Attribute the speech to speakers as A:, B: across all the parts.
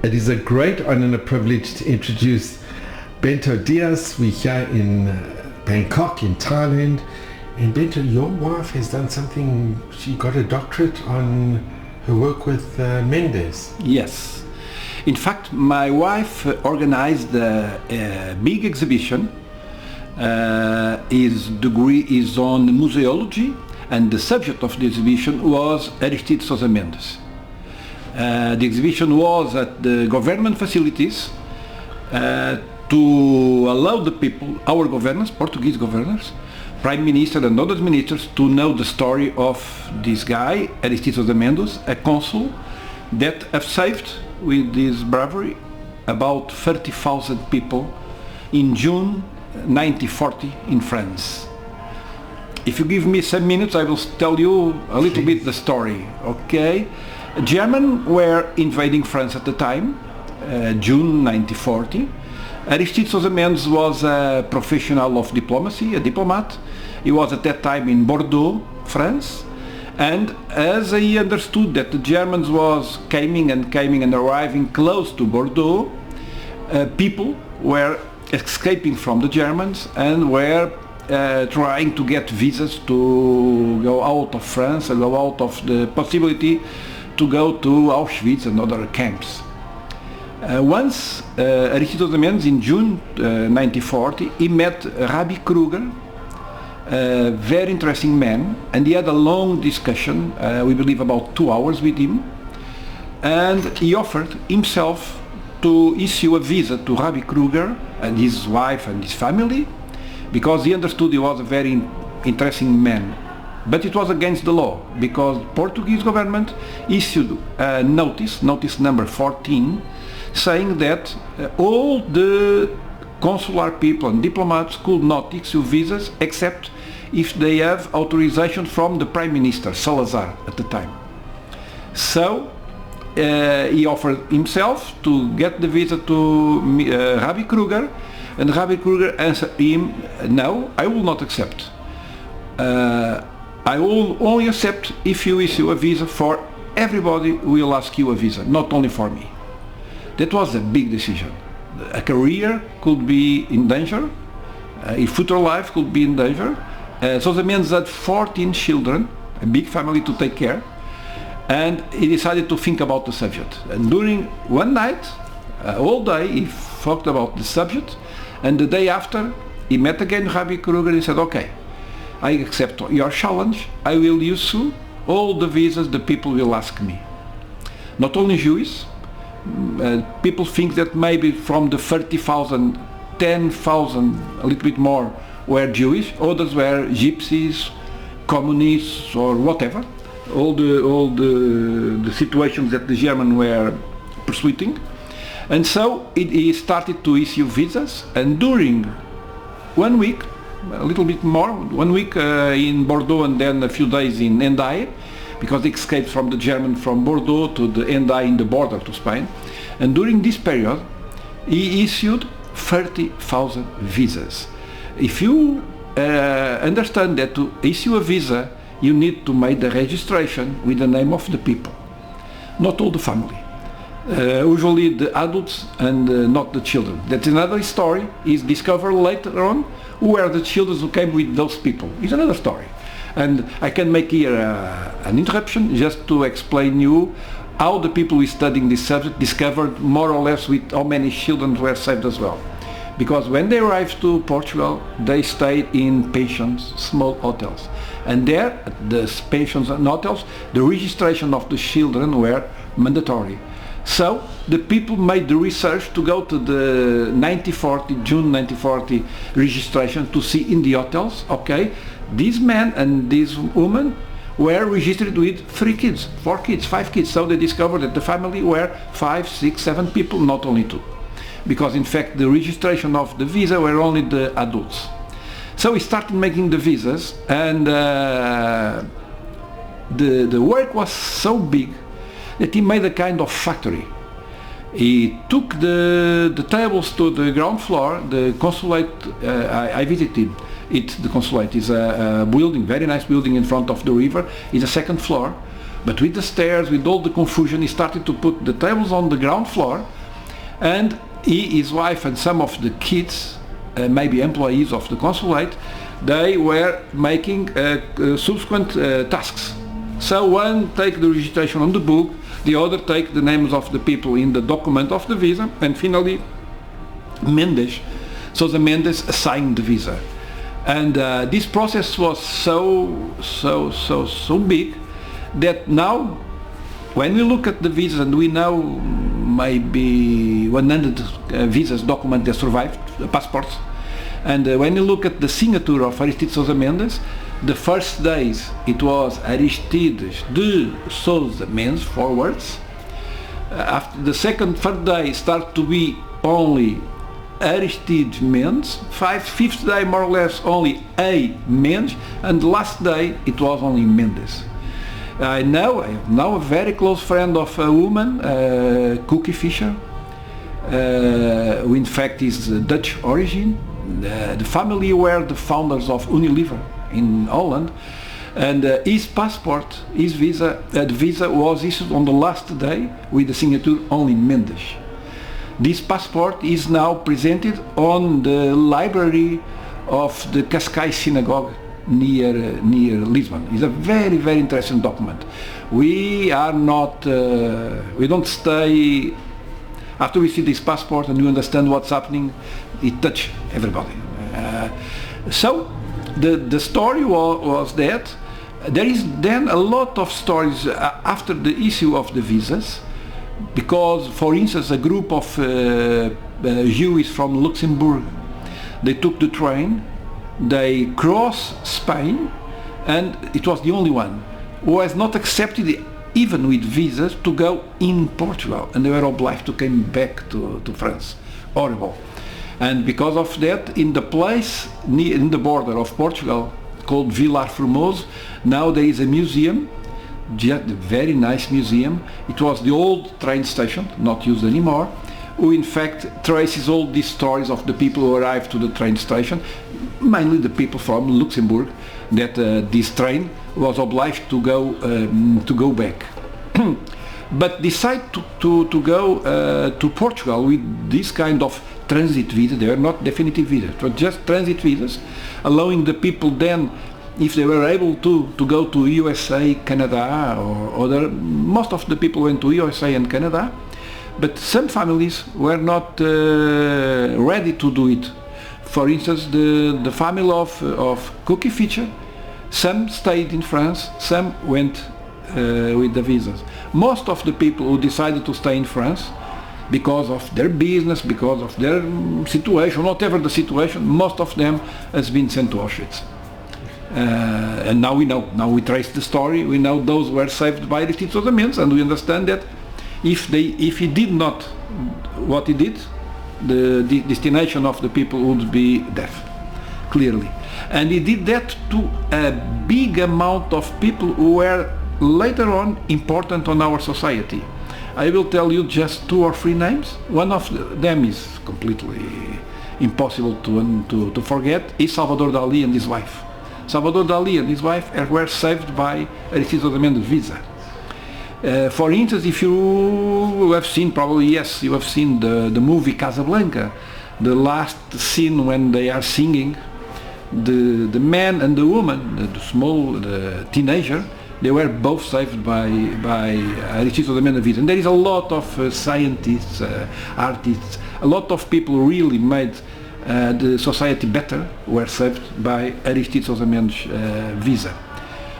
A: It is a great honor and a privilege to introduce Bento Diaz. We're here in Bangkok, in Thailand. And Bento, your wife has done something, she got a doctorate on her work with Mendes.
B: Yes. In fact, my wife organized a big exhibition. His degree is on museology, and the subject of the exhibition was Aristides Sousa Mendes. The exhibition was at the government facilities to allow the people, our governors, Portuguese governors, Prime Minister and other ministers, to know the story of this guy, Aristides Sousa Mendes, a consul that have saved, with his bravery, about 30,000 people in June 1940 in France. If you give me some minutes, I will tell you a little bit the story, okay? Germans were invading France at the time, June 1940. Aristides Sousa Mendes was a professional of diplomacy, a diplomat. He was at that time in Bordeaux, France. And as he understood that the Germans was coming and arriving close to Bordeaux, people were escaping from the Germans and were trying to get visas to go out of France and go out of the possibility to go to Auschwitz and other camps. Once Aristides Sousa Mendes, in June 1940, he met Rabbi Kruger, a very interesting man, and he had a long discussion, we believe about 2 hours with him, and he offered himself to issue a visa to Rabbi Kruger and his wife and his family, because he understood he was a very interesting man. But it was against the law, because Portuguese government issued a notice number 14, saying that all the consular people and diplomats could not issue visas except if they have authorization from the Prime Minister, Salazar, at the time. So he offered himself to get the visa to Rabbi Kruger, and Rabbi Kruger answered him, "No, I will not accept. I will only accept if you issue a visa for everybody who will ask you a visa, not only for me." That was a big decision. A career could be in danger, a future life could be in danger. Sousa Mendes had 14 children, a big family to take care, and he decided to think about the subject. And during one night, all day, he talked about the subject, and the day after, he met again Rabbi Kruger and he said, "Okay, I accept your challenge. I will issue all the visas the people will ask me." Not only Jews, people think that maybe from the 30,000, 10,000, a little bit more, were Jewish. Others were gypsies, communists, or whatever. All the situations that the Germans were pursuing. And so he started to issue visas, and during 1 week, a little bit more, 1 week in Bordeaux and then a few days in Hendaye, because he escaped from the German from Bordeaux to the Hendaye in the border to Spain. And during this period, he issued 30,000 visas. If you understand that to issue a visa, you need to make the registration with the name of the people, not all the family. Usually the adults and not the children. That's another story. Is discovered later on who are the children who came with those people. It's another story. And I can make here an interruption just to explain you how the people who studying this subject discovered more or less with how many children were saved as well. Because when they arrived to Portugal, they stayed in pensions, small hotels. And there, at the pensions and hotels, the registration of the children were mandatory. So the people made the research to go to the June 1940 registration to see in the hotels, okay, these men and these women were registered with 3 kids, 4 kids, 5 kids. So they discovered that the family were 5, 6, 7 people, not only 2. Because in fact the registration of the visa were only the adults. So he started making the visas, and the work was so big that he made a kind of factory. He took the tables to the ground floor. The consulate, I visited it, the consulate is a building, very nice building in front of the river. It's a second floor But with the stairs, with all the confusion, he started to put the tables on the ground floor, and he, his wife, and some of the kids, maybe employees of the consulate, they were making subsequent tasks. So one take the registration on the book, the other take the names of the people in the document of the visa, and finally Mendes, Sousa Mendes, signed the visa. And this process was so big that now when we look at the visas, and we know maybe 100 visas document that survived, passports, and when you look at the signature of Aristides Sousa Mendes, the first days it was Aristides de Sousa Mendes, 4 words. After the second, third day start to be only Aristides Mendes, fifth day more or less only A Mendes, and the last day it was only Mendes. I have now a very close friend of a woman, Cookie Fisher, who in fact is Dutch origin. The family were the founders of Unilever in Holland, and his passport, his visa, the visa was issued on the last day with the signature only Mendes. This passport is now presented on the library of the Cascais Synagogue near Lisbon. It's a very, very interesting document. We are not, we don't stay, after we see this passport and we understand what's happening, it touches everybody. So the story was that there is then a lot of stories after the issue of the visas, because for instance a group of Jews from Luxembourg, they took the train, they crossed Spain, and it was the only one who was not accepted even with visas to go in Portugal, and they were obliged to come back to France. Horrible. And because of that, in the place in the border of Portugal called Vilar Formoso, now there is a museum, just a very nice museum. It was the old train station, not used anymore, who in fact traces all these stories of the people who arrived to the train station, mainly the people from Luxembourg, that this train was obliged to go back. But decide to go to Portugal with this kind of transit visa. They were not definitive visas, it was just transit visas, allowing the people then, if they were able to go to USA, Canada, or other. Most of the people went to USA and Canada, but some families were not ready to do it. For instance, the family of Cookie Fisher, some stayed in France, some went with the visas. Most of the people who decided to stay in France, because of their business, because of their situation, whatever the situation, most of them has been sent to Auschwitz. And now we know, now we trace the story, we know those were saved by Aristides Sousa Mendes, and we understand that if he did not what he did, the destination of the people would be death, clearly. And he did that to a big amount of people who were later on important on our society. I will tell you just 2 or 3 names. One of them is completely impossible to forget, is Salvador Dali and his wife. Salvador Dali and his wife were saved by Aristides Sousa Mendes' visa. For instance, if you have seen, probably yes, you have seen the movie Casablanca, the last scene when they are singing, the man and the woman, the small teenager, they were both saved by Aristides Sousa Mendes' visa. And there is a lot of scientists, artists, a lot of people who really made the society better were saved by Aristides Sousa Mendes' visa.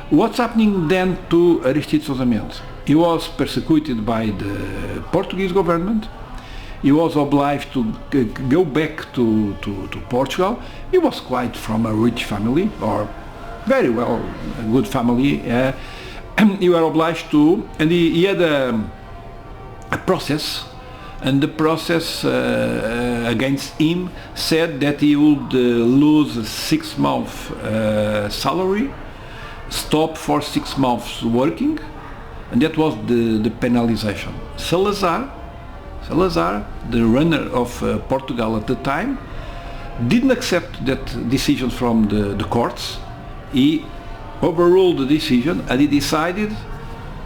B: What's happening then to Aristides Sousa Mendes? He was persecuted by the Portuguese government. He was obliged to go back to Portugal. He was quite from a rich family, or very well, a good family. He was obliged to, and he had a process, and the process against him said that he would lose 6 months salary, stop for 6 months working, and that was the penalization. Salazar, the runner of Portugal at the time, didn't accept that decision from the courts. He overruled the decision, and he decided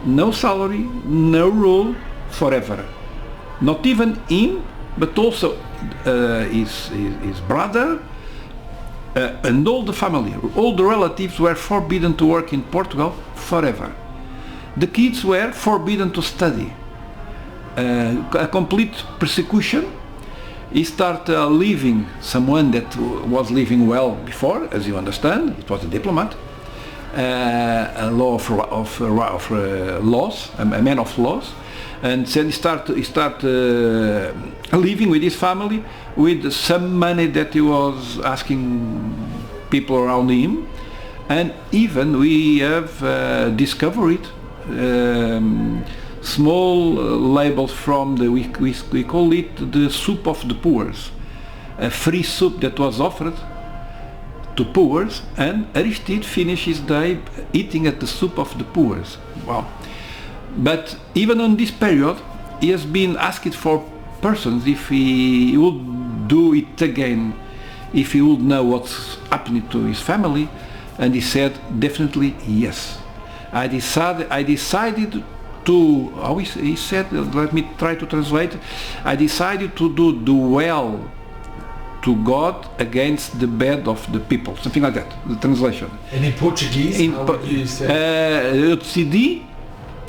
B: no salary, no rule, forever. Not even him, but also his brother and all the family, all the relatives were forbidden to work in Portugal forever. The kids were forbidden to study. A complete persecution. He started leaving someone that was living well before, as you understand. It was a diplomat, a law of laws, a man of laws, and then he start living with his family with some money that he was asking people around him, and even we have discovered small labels from the we call it the soup of the poor, a free soup that was offered to poor, and Aristides finished his day eating at the soup of the poor. Wow. But even on this period, he has been asked for persons if he would do it again, if he would know what's happening to his family, and he said definitely yes. I decided to, he said, let me try to translate, I decided to do the well to God against the bad of the people, something like that, the translation.
A: And in Portuguese, how would you say?
B: Eu decidi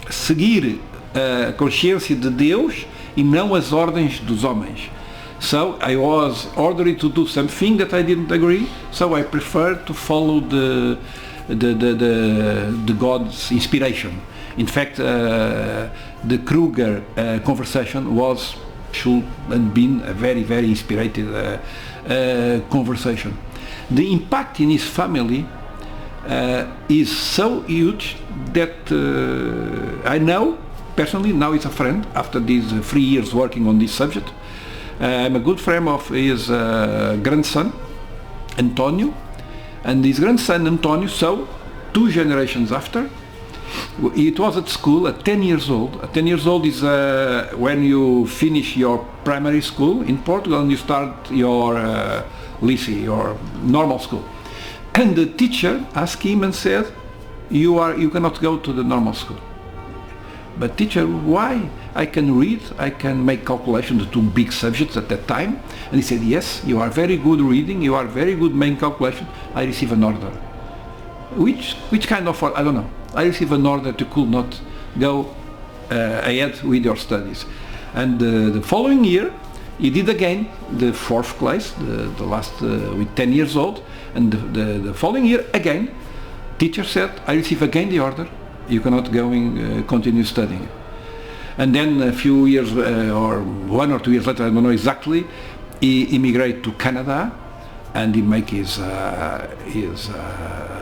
B: seguir a consciência de Deus e não as ordens dos homens. So I was ordered to do something that I didn't agree, so I preferred to follow the God's inspiration. In fact, the Kruger conversation should have been a very, very inspired conversation. The impact in his family is so huge that I know personally, now he's a friend after these 3 years working on this subject. I'm a good friend of his grandson Antonio, and his grandson Antonio, so 2 generations after, it was at school at 10 years old. At 10 years old is when you finish your primary school in Portugal and you start your lycée, your normal school. And the teacher asked him and said, you cannot go to the normal school. But teacher, why? I can read, I can make calculations, the 2 big subjects at that time. And he said, yes, you are very good reading, you are very good making calculation. I receive an order. Which kind of order? I don't know. I received an order to could not go ahead with your studies. And the following year, he did again the 4th class, the last with 10 years old. And the following year again, teacher said, I receive again the order, you cannot go and continue studying. And then a few years or 1 or 2 years later, I don't know exactly, he immigrated to Canada and he make his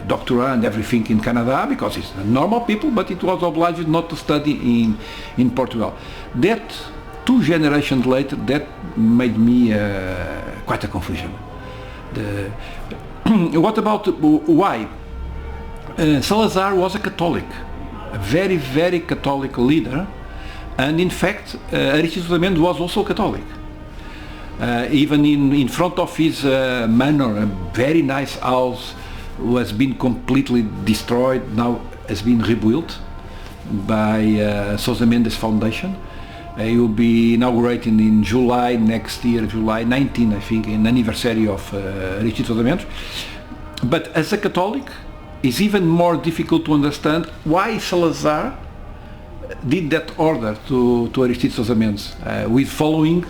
B: doctorate and everything in Canada because he's normal people, but it was obliged not to study in Portugal. That 2 generations later, that made me quite a confusion. What about why? Salazar was a Catholic, a very, very Catholic leader, and in fact Aristides was also Catholic. Even in front of his manor, a very nice house was been completely destroyed, now has been rebuilt by Sousa Mendes Foundation. It will be inaugurated in July next year, July 19, I think, in anniversary of Aristides. But as a Catholic, it's even more difficult to understand why Salazar did that order to Aristides with following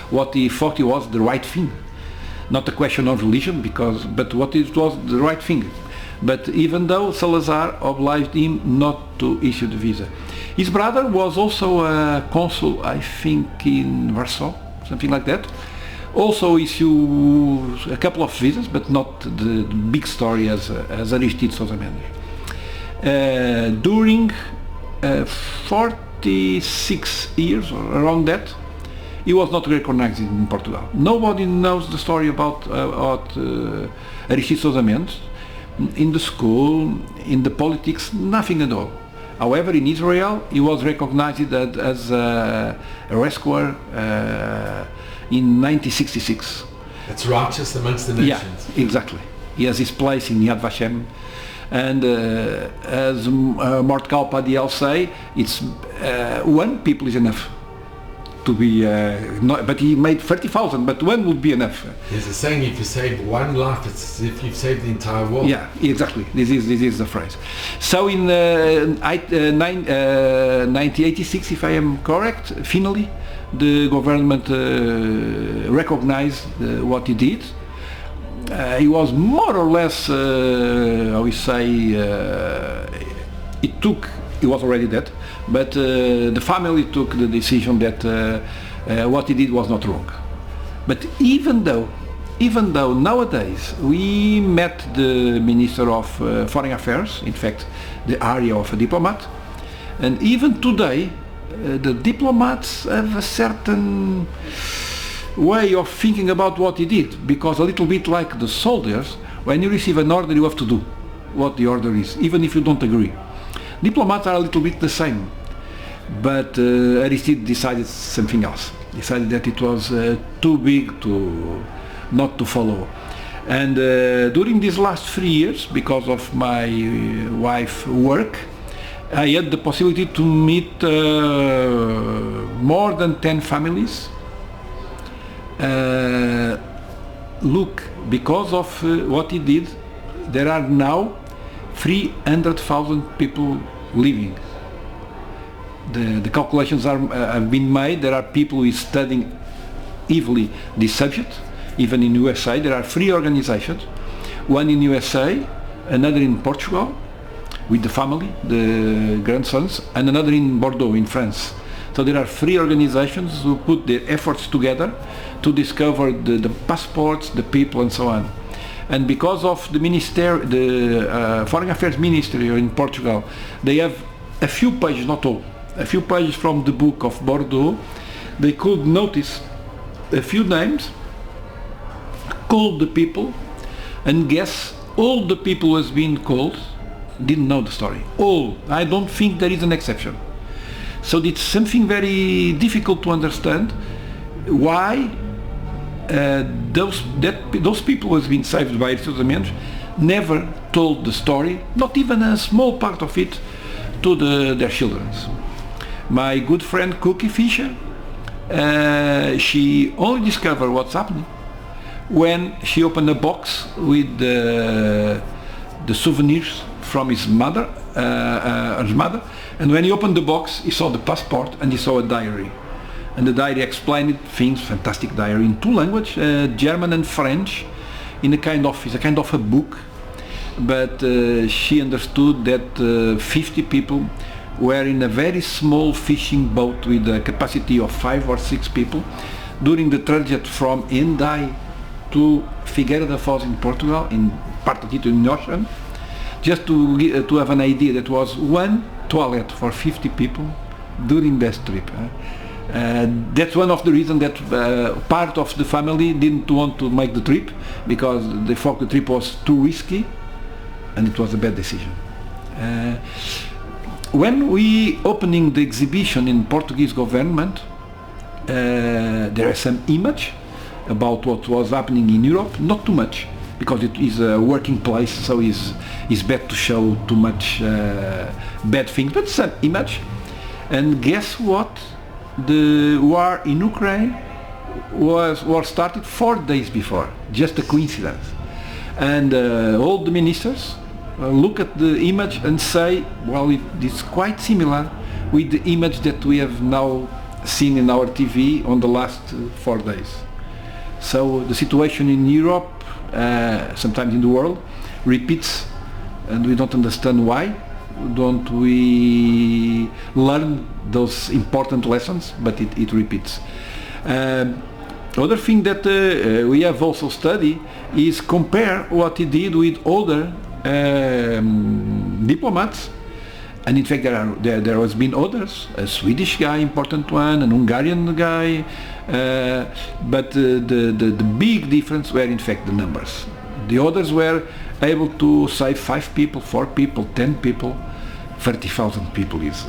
B: what he thought was the right thing. Not a question of religion, but what it was the right thing. But even though Salazar obliged him not to issue the visa. His brother was also a consul, I think, in Warsaw, something like that. Also issued a couple of visas, but not the big story as Aristides Sousa Mendes. During 46 years, or around that, he was not recognized in Portugal. Nobody knows the story about Aristides Sousa Mendes. In the school, in the politics, nothing at all. However, in Israel, he was recognized as a rescuer in 1966.
A: That's righteous amongst the nations.
B: Yeah, exactly. He has his place in Yad Vashem. And as Mortgal Padiel say, it's one people is enough to be, but he made 30,000, but one would be enough.
A: There's a saying, if you save one life, it's as if you've saved the entire world.
B: Yeah, exactly. This is the phrase. So in 1986, if I am correct, finally, the government recognized what he did. He was more or less, how we say, he was already dead, but the family took the decision that what he did was not wrong. But even though nowadays we met the Minister of Foreign Affairs, in fact the area of a diplomat, and even today the diplomats have a certain way of thinking about what he did, because a little bit like the soldiers, when you receive an order you have to do what the order is, even if you don't agree. Diplomats are a little bit the same, but Aristides decided something else. Decided that it was too big not to follow. And during these last 3 years, because of my wife's work, I had the possibility to meet more than 10 families. Look, because of what he did, there are now 300,000 people living. The calculations have been made. There are people who are studying heavily this subject. Even in USA, there are 3 organizations. One in USA, another in Portugal, with the family, the grandsons, and another in Bordeaux, in France. So there are 3 organizations who put their efforts together to discover the passports, the people, and so on. And because of the Foreign Affairs Ministry in Portugal, they have a few pages, not all, a few pages from the book of Bordeaux. They could notice a few names, call the people, and guess all the people who has been called didn't know the story. All. I don't think there is an exception. So it's something very difficult to understand why those people who have been saved by Aristides never told the story, not even a small part of it, to their children. My good friend Cookie Fisher, she only discovered what's happening when she opened a box with the souvenirs from his mother, and when he opened the box, he saw the passport and he saw a diary. And the diary explained things, fantastic diary, in 2 languages, German and French, it's a kind of a book. But she understood that 50 people were in a very small fishing boat with a capacity of 5 or 6 people during the traject from Hendaye to Figueira da Foz in Portugal, in part of it in the ocean, just to have an idea. That was 1 toilet for 50 people during that trip. That's one of the reasons that part of the family didn't want to make the trip, because they thought the trip was too risky, and it was a bad decision. When we opening the exhibition in Portuguese government, there is some image about what was happening in Europe, not too much, because it is a working place, so it's bad to show too much bad things, but some image. And guess what? The war in Ukraine was started 4 days before, just a coincidence. And all the ministers look at the image and say, well, it's quite similar with the image that we have now seen in our TV on the last 4 days. So the situation in Europe, sometimes in the world, repeats, and we don't understand why. Don't we learn those important lessons, but it repeats. Other thing that we have also studied is compare what he did with other diplomats, and in fact there has been others, a Swedish guy, important one, an Hungarian guy, but the big difference were in fact the numbers. The others were able to save 5 people, 4 people, 10 people. 30,000 people is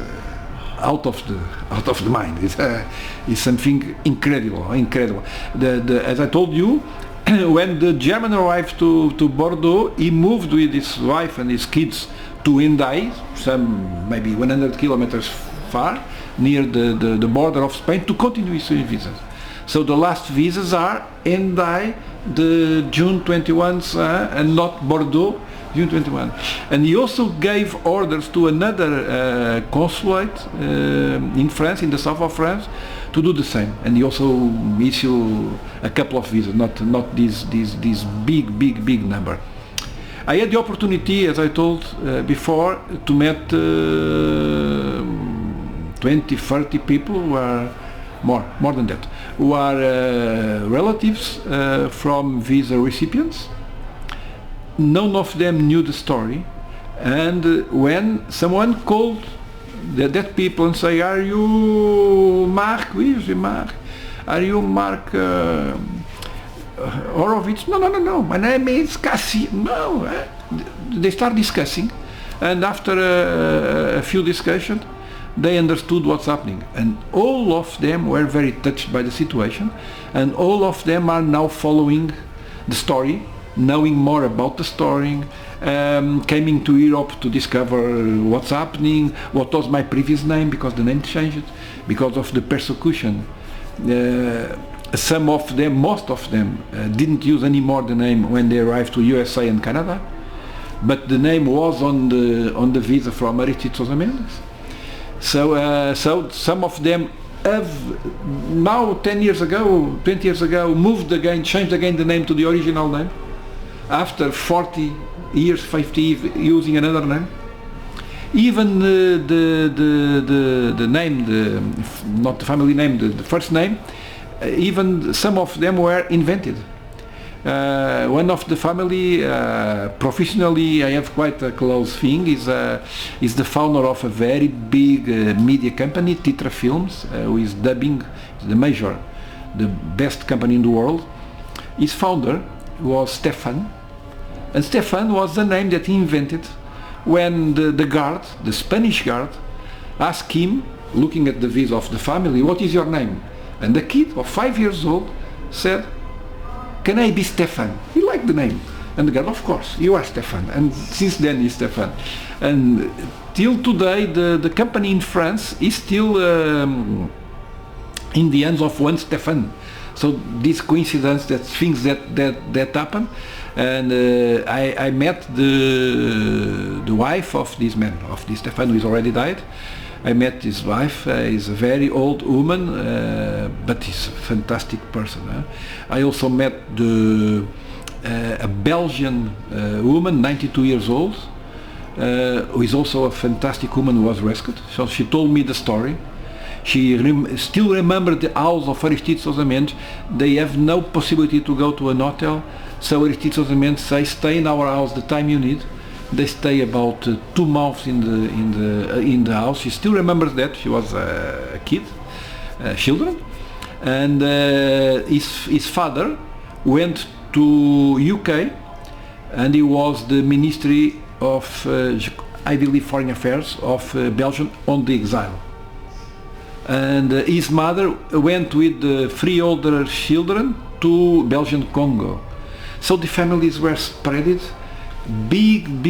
B: out of the mind. It's something incredible. As I told you, when the German arrived to Bordeaux, he moved with his wife and his kids to Hendaye, some maybe 100 kilometers far, near the border of Spain, to continue his visas. So the last visas are Hendaye, the June 21s, and not Bordeaux, June 21. And he also gave orders to another consulate in France, in the south of France, to do the same. And he also issued a couple of visas, not this big number. I had the opportunity, as I told before, to meet 20, 30 people who are more than that, who are relatives from visa recipients. None of them knew the story, and when someone called that people and say, "Are you Mark? Oui, je suis Mark. Are you Mark Horowitz?" No. My name is Cassie. No. They start discussing, and after a few discussions, they understood what's happening, and all of them were very touched by the situation, and all of them are now following the story, knowing more about the story, coming to Europe to discover what's happening, what was my previous name, because the name changed because of the persecution. Some of them, most of them, didn't use anymore the name when they arrived to USA and Canada, but the name was on the visa from Aristides Sousa Mendes. So some of them have now 10 years ago, 20 years ago, moved again, changed again the name to the original name, after 40 years, 50 years using another name. Even the name, not the family name, the first name, even some of them were invented. One of the family, professionally, I have quite a close thing, is the founder of a very big media company, Titra Films, who is dubbing, the best company in the world. His founder was Stefan, and Stefan was the name that he invented when the guard, the Spanish guard, asked him, looking at the visa of the family, "What is your name?" And the kid of 5 years old said, "Can I be Stefan?" He liked the name. And the guard, "Of course, you are Stefan." And since then he's Stefan. And till today the company in France is still in the hands of one Stefan. So this coincidence, that things that happen. And I met the wife of this man, of this Stefan, who is already died. I met his wife. He's a very old woman, but he's a fantastic person. I also met a Belgian woman, 92 years old, who is also a fantastic woman who was rescued. So she told me the story. She still remembered the house of Aristides Sousa Mendes. They have no possibility to go to an hotel, so Aristides Sousa Mendes say, "Stay in our house the time you need." They stay about 2 months in the house. She still remembers that. She was a kid, children, and his father went to UK, and he was the Ministry of, I believe, Foreign Affairs of Belgium on the exile. And his mother went with the 3 older children to Belgian Congo. So the families were spread. Big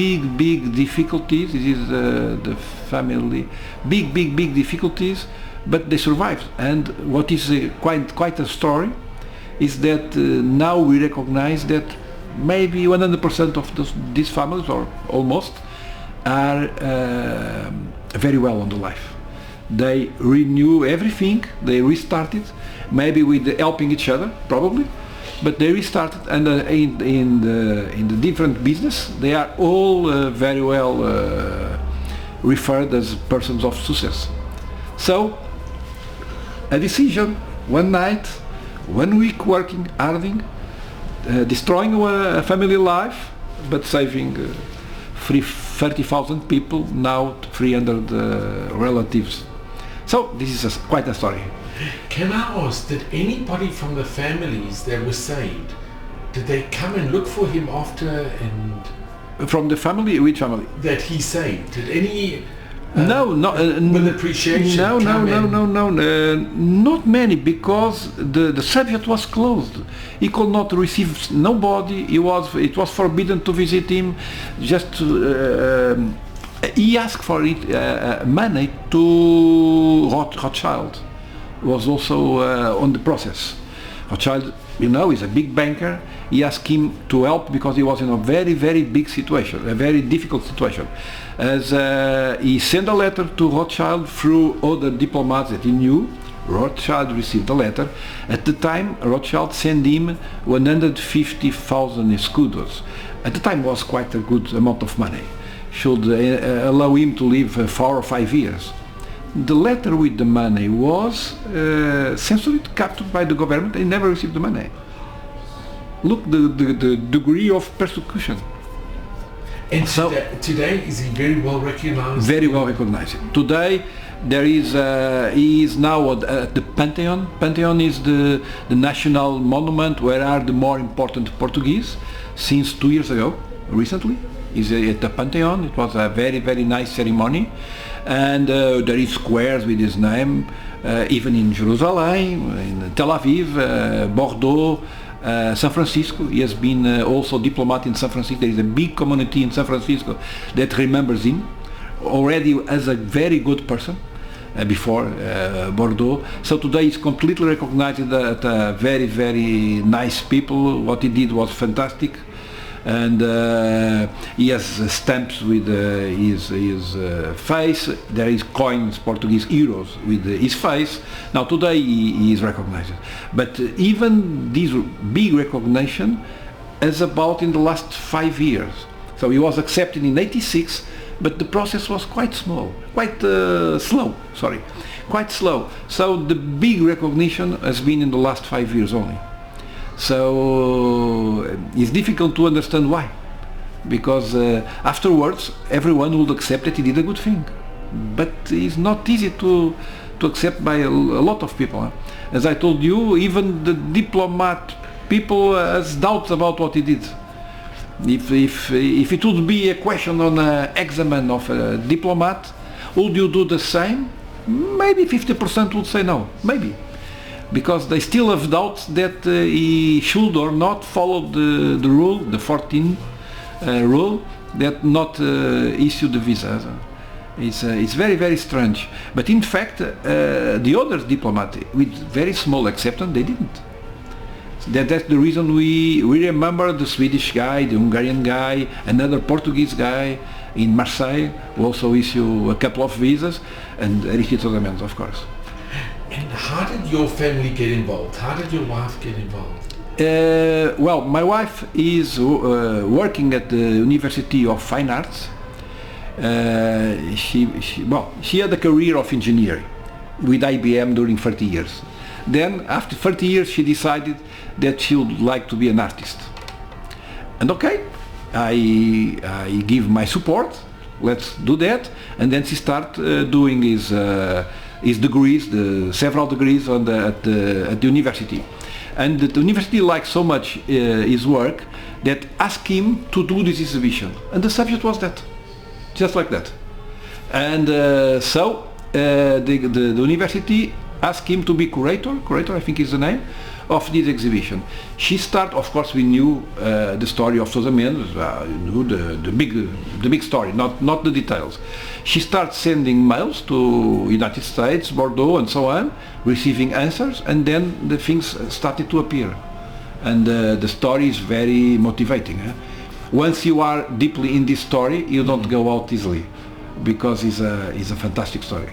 B: difficulties. This is the family. Big difficulties, but they survived. And what is quite a story is that now we recognize that maybe 100% of these families, or almost, are very well on the life. They renew everything. They restarted, maybe with helping each other, probably. But they restarted, and in the different business, they are all very well referred as persons of success. So, a decision, one night, 1 week working, harding, destroying a family life, but saving 30,000 people, now 300 relatives. So this is quite a story.
A: Can I ask, did anybody from the families that were saved, did they come and look for him after? And
B: from the family, which family?
A: That he saved. Did any
B: No, no,
A: with appreciation.
B: not many, because the subject was closed. He could not receive nobody. It was forbidden to visit him. Just he asked for it, money to Rothschild. Was also on the process. Rothschild, is a big banker. He asked him to help because he was in a very, very big situation, a very difficult situation. As he sent a letter to Rothschild through other diplomats that he knew. Rothschild received the letter. At the time, Rothschild sent him 150,000 escudos. At the time, was quite a good amount of money. Should allow him to live 4 or 5 years. The letter with the money was censored, captured by the government, and never received the money. Look, the degree of persecution.
A: And so today is he very well recognized?
B: Very well recognized. Today there is he is now at the Pantheon. Pantheon is the national monument where are the more important Portuguese. Since 2 years ago, recently, is at the Pantheon. It was a very, very nice ceremony. And there is squares with his name, even in Jerusalem, in Tel Aviv, Bordeaux, San Francisco. He has been also diplomat in San Francisco. There is a big community in San Francisco that remembers him already as a very good person before Bordeaux. So today he's completely recognized as very, very nice people. What he did was fantastic. And he has stamps with his face. There is coins, Portuguese euros with his face. Now today he is recognized. But even this big recognition is about in the last 5 years. So he was accepted in '86, but the process was quite slow. So the big recognition has been in the last 5 years only. So it's difficult to understand why, because afterwards everyone would accept that he did a good thing, but it's not easy to accept by a lot of people. As I told you, even the diplomat people has doubts about what he did. If it would be a question on an examen of a diplomat, would you do the same? Maybe 50% would say no, maybe. Because they still have doubts that he should or not follow the rule, the 14 rule, that not issue the visa. It's very, very strange. But in fact, the other diplomats, with very small acceptance, they didn't. That's the reason we remember the Swedish guy, the Hungarian guy, another Portuguese guy in Marseille, who also issued a couple of visas, and Aristides, of course.
A: And how did your family get involved? How did your wife get involved?
B: Well, my wife is working at the University of Fine Arts. She had a career of engineering with IBM during 30 years. Then, after 30 years, she decided that she would like to be an artist. And okay, I give my support. Let's do that. And then she started doing his degrees, several degrees at the university. And the university liked so much his work that asked him to do this exhibition. And the subject was that, just like that. And so the university asked him to be curator I think is the name, of this exhibition. She started, of course we knew the story of Sousa Mendes, knew the big story, not the details. She started sending mails to United States, Bordeaux and so on, receiving answers, and then the things started to appear. And the story is very motivating. Once you are deeply in this story, you don't go out easily, because it's a fantastic story.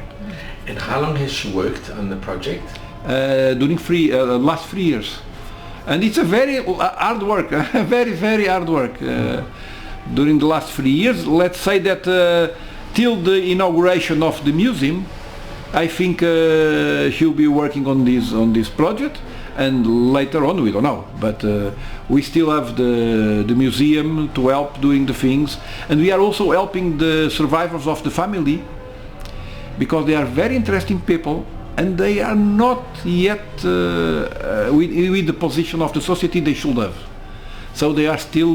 A: And how long has she worked on the project?
B: During last 3 years. And it's a very hard work, very, very hard work. During the last 3 years, let's say that till the inauguration of the museum, I think she'll be working on this project, and later on we don't know, but we still have the museum to help doing the things, and we are also helping the survivors of the family, because they are very interesting people, and they are not yet with the position of the society they should have. So they are still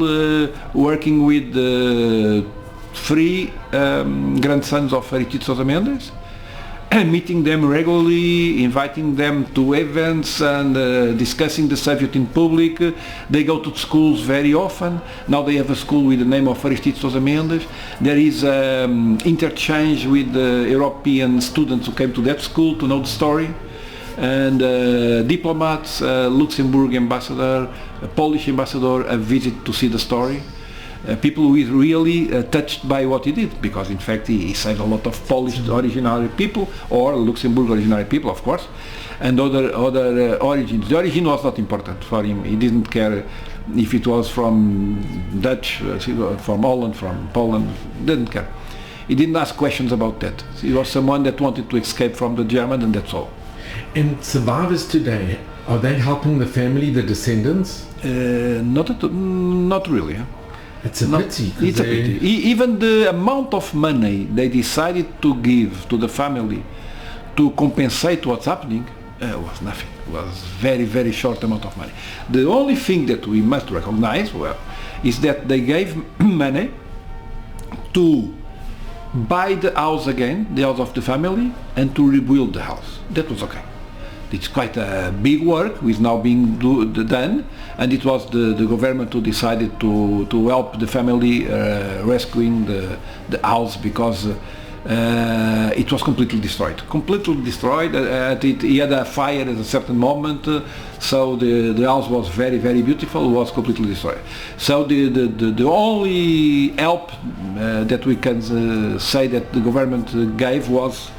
B: working with three grandsons of Aristides Sousa Mendes, meeting them regularly, inviting them to events and discussing the subject in public. They go to schools very often. Now they have a school with the name of Aristides Sousa Mendes. There is interchange with European students who came to that school to know the story. And diplomats, Luxembourg ambassador, Polish ambassador, a visit to see the story. People who is really touched by what he did, because in fact he saved a lot of Polish originary people, or Luxembourg originary people, of course, and other origins. The origin was not important for him. He didn't care if it was from Dutch, from Holland, from Poland. Didn't care. He didn't ask questions about that. He was someone that wanted to escape from the German, and that's all.
A: And survivors today, are they helping the family, the descendants?
B: Not really. Huh?
A: It's a pity.
B: It's a pity. Even the amount of money they decided to give to the family to compensate what's happening was nothing. It was very, very short amount of money. The only thing that we must recognize, is that they gave money to buy the house again, the house of the family, and to rebuild the house. That was okay. It's quite a big work which is now being done, and it was the government who decided to help the family rescuing the house, because it was completely destroyed. He had a fire at a certain moment, so the house was very, very beautiful. It was completely destroyed. So the only help that we can say that the government gave was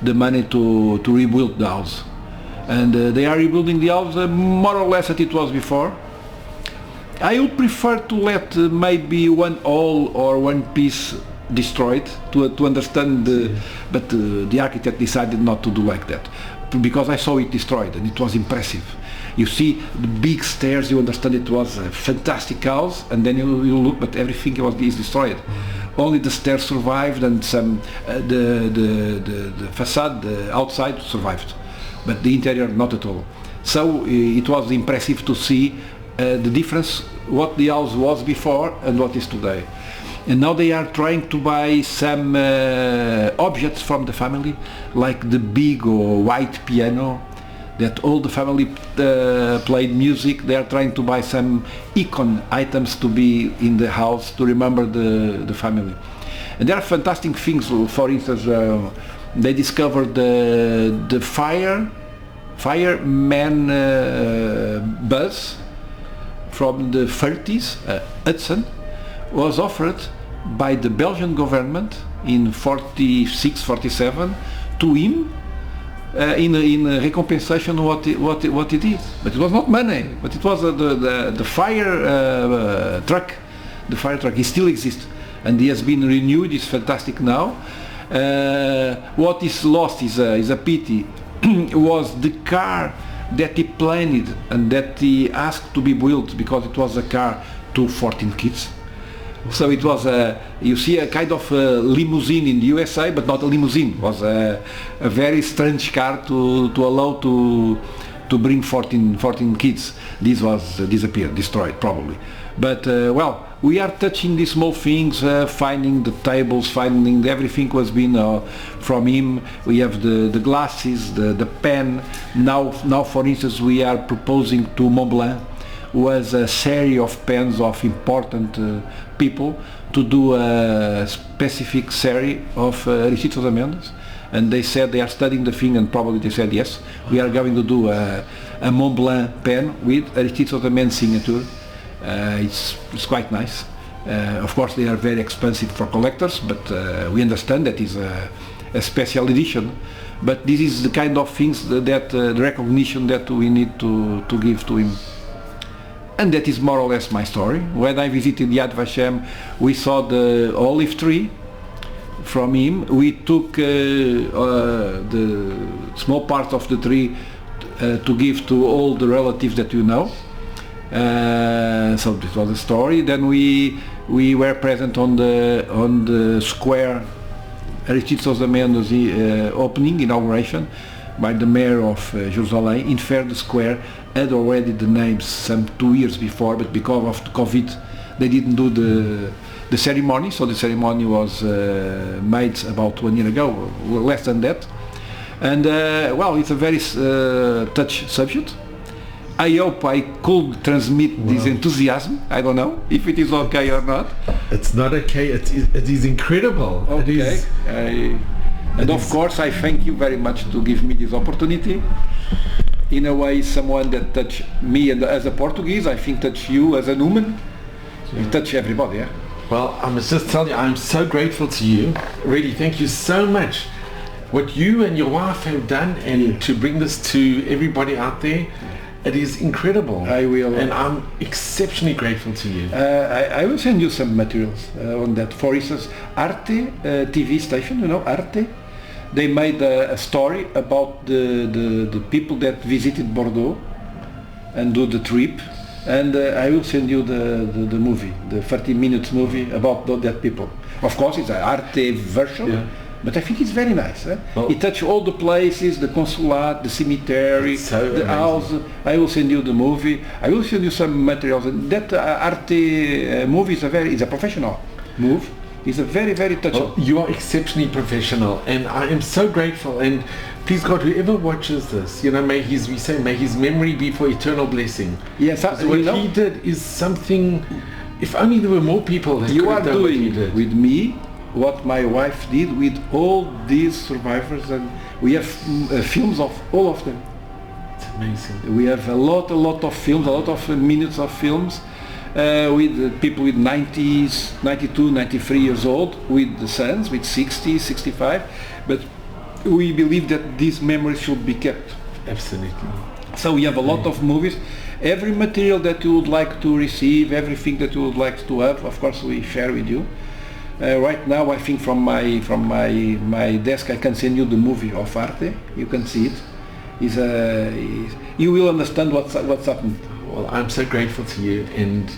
B: the money to rebuild the house. And they are rebuilding the house more or less as it was before. I would prefer to let maybe one whole or one piece destroyed to understand, but the architect decided not to do like that, because I saw it destroyed and it was impressive. You see the big stairs, you understand it was a fantastic house, and then you look, but everything is destroyed. Only the stairs survived, and some the facade, the outside survived, but the interior not at all. So it was impressive to see the difference, what the house was before and what is today. And now they are trying to buy some objects from the family, like the big or white piano that all the family played music. They are trying to buy some icon items to be in the house to remember the family. And there are fantastic things. For instance, they discovered the fireman bus from the 30s. Hudson was offered by the Belgian government in 46-47 to him in recompensation what he did. But it was not money, but it was the fire truck. The fire truck, he still exists, and he has been renewed. It's fantastic now. What is lost is a pity. Was the car that he planned and that he asked to be built, because it was a car to 14 kids. So it was you see, a kind of limousine in the USA, but not a limousine. It was a very strange car to allow to bring 14 kids. This was disappeared, destroyed probably. But well, we are touching these small things, finding the tables, finding everything was been from him. We have the glasses, the pen. Now for instance, we are proposing to Mont Blanc, who has a series of pens of important people, to do a specific series of Aristides Sousa Mendes. And they said they are studying the thing, and probably they said yes, we are going to do a Mont Blanc pen with Aristides Sousa Mendes signature. It's quite nice. Of course they are very expensive for collectors, but we understand that is a special edition. But this is the kind of things that the recognition that we need to give to him. And that is more or less my story. When I visited Yad Vashem, we saw the olive tree from him. We took the small part of the tree to give to all the relatives that you know. So this was the story. Then we were present on the square, Aristides Sousa Mendes opening, inauguration, by the mayor of Jerusalem. In fact, the square had already the names some 2 years before, but because of the COVID, they didn't do the ceremony. So the ceremony was made about 1 year ago, or less than that. And well, it's a very touch subject. I hope I could transmit this enthusiasm. I don't know if it is okay or not.
A: It's not okay. It is incredible.
B: Okay.
A: It is.
B: And of course, I thank you very much to give me this opportunity. In a way, someone that touched me and as a Portuguese, I think touch you as a human. You touch everybody, yeah.
A: Well, I must just tell you, I'm so grateful to you. Really, thank you so much. What you and your wife have done, and to bring this to everybody out there, it is incredible.
B: I will.
A: And I'm exceptionally grateful to you.
B: I will send you some materials on that. For instance, Arte TV station, you know, Arte. They made a story about the people that visited Bordeaux and do the trip. And I will send you the movie, the 30 minutes movie about that people. Of course, it's an Arte version. Yeah. But I think it's very nice. Well, it touches all the places, the consulate, the cemetery, the house. I will send you the movie. I will send you some materials. That Arte movie is a professional move. It's a very, very touching.
A: Well, you are exceptionally professional, and I am so grateful. And please God, whoever watches this, you know, may his memory be for eternal blessing.
B: Yes,
A: what he did is something. If only there were more people that
B: you are doing with me what my wife did with all these survivors, and we have films of all of them.
A: It's amazing.
B: We have a lot of films, a lot of minutes of films with people with 90s, 92, 93 years old, with the sons, with 60, 65, but we believe that these memories should be kept.
A: Absolutely.
B: So we have a lot of movies. Every material that you would like to receive, everything that you would like to have, of course we share with you. Right now, I think from my desk I can send you the movie of Arte. You can see it. You will understand what's happened.
A: Well, I'm so grateful to you, and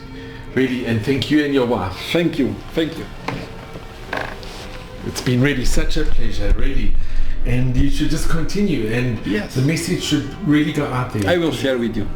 A: really, and thank you and your wife.
B: Thank you.
A: It's been really such a pleasure, really. And you should just continue, and
B: yes,
A: the message should really go out there.
B: I will share with you.